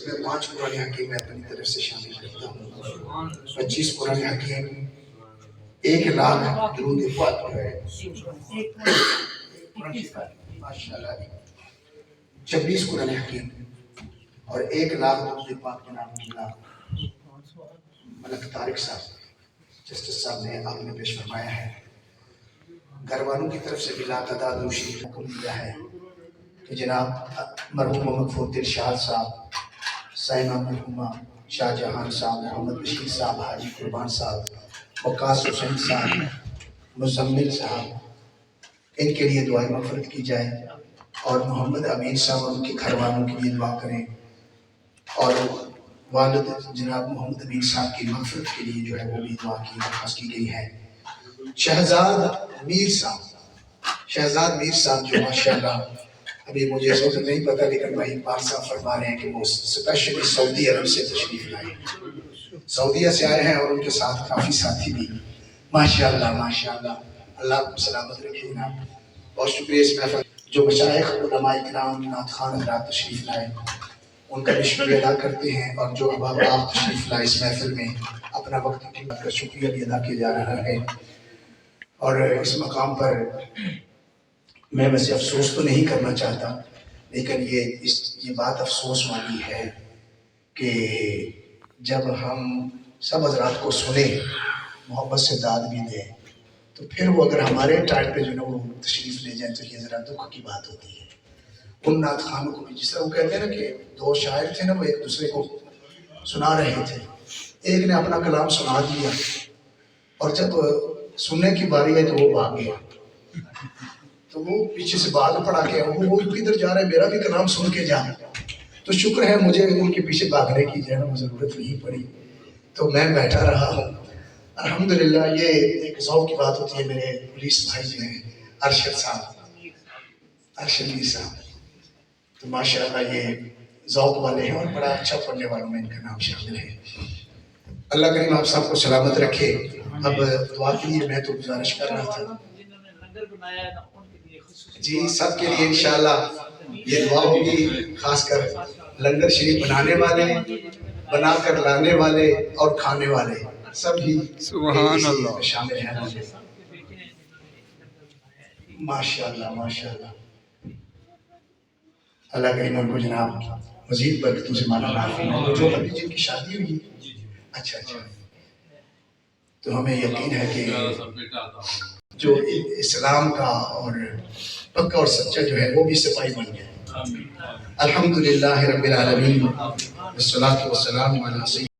میں 5 قرآن حکیم میں اپنی طرف سے شامل کرتا ہوں، 25 قرآن حکیم، 1,00,000 درود پاک جو ہے ماشاءاللہ 26 قرآن حکیم اور 1,00,000 درود پاک جناب ملک طارق صاحب جسٹس صاحب نے آپ نے پیش فرمایا ہے۔ گھر والوں کی طرف سے بھی لاتعداد روشنی حکم دیا ہے کہ جناب مرحوم محمد فوت شاہ صاحب، سائمہ مرحومہ شاہ جہان صاحب، محمد بشیر صاحب، حاجی قربان صاحب، وقاص حسین صاحب، مزمل صاحب، ان کے لیے دعائیں مغفرت کی جائے، اور محمد امین صاحب اور ان کے گھر والوں کے لیے دعا کریں، اور والد جناب محمد امین صاحب کی مغفرت کے لیے جو ہے وہ بھی دعا کی درخواست کی گئی ہے۔ شہزاد میر صاحب جو ماشاءاللہ ابھی مجھے اس وقت نہیں پتا، لیکن بھائی اقبال صاحب فرما رہے ہیں کہ وہ اسپیشلی سعودی عرب سے تشریف لائے، سعودیہ سے آئے ہیں، اور ان کے ساتھ کافی ساتھی بھی ماشاءاللہ اللہ آپ کو سلامت رکھے جناب۔ بہت شکریہ اس محفل جو مشائخ علماء اکرام نعت خوان حضرات تشریف لائے ان کا بھی شکریہ ادا کرتے ہیں، اور جو احباب آپ تشریف لائے اس محفل میں اپنا وقت قیمت کا شکریہ بھی ادا کیا جا رہا ہے۔ اور اس مقام پر میں ویسے افسوس تو نہیں کرنا چاہتا، لیکن یہ بات افسوس والی ہے کہ جب ہم سب حضرات کو سنیں، محبت سے داد بھی دیں، تو پھر وہ اگر ہمارے ٹائم پہ جو ہے وہ تشریف لے جائیں تو یہ ذرا دکھ کی بات ہوتی ہے۔ ان نعت خوانوں کو بھی جس طرح وہ کہتے ہیں نا کہ 2 شاعر تھے نا، وہ ایک دوسرے کو سنا رہے تھے، ایک نے اپنا کلام سنا دیا اور جب سننے کی باری ہے تو وہ بھاگ گیا، تو وہ پیچھے سے بھاگ پڑا کہ وہ کدھر جا رہا ہے، میرا بھی کلام سن کے جا۔ تو شکر ہے مجھے ان کے پیچھے بھاگنے کی جو ہے نا ضرورت نہیں پڑی، تو میں بیٹھا رہا ہوں۔ الحمدللہ یہ ایک ذوق کی بات ہوتی ہے۔ میرے پولیس بھائی جو ہیں ارشد میر صاحب، تو ماشاءاللہ یہ ذوق والے ہیں اور بڑا اچھا پڑھنے والوں میں ان کا نام شامل ہے۔ اللہ کریم آپ سب کو سلامت رکھے۔ اب دعا کے لیے میں تو گزارش کر رہا تھا جی سب کے لیے انشاءاللہ یہ دعا ہوگی، خاص کر لنگر شریف بنانے والے، بنا کر لانے والے اور کھانے والے سب ہی سبحان اللہ شامل ہیں۔ ماشاءاللہ اللہ کریم ان کو جناب مزید برکتوں سے مالا مال فرمائے۔ جو ابھی جن کی شادی ہوئی، اچھا تو ہمیں یقین ہے کہ جو اسلام کا اور پکا اور سچا جو ہے وہ بھی سپاہی بن گیا۔ الحمدللہ رب العالمین والصلاة والسلام علی سیدنا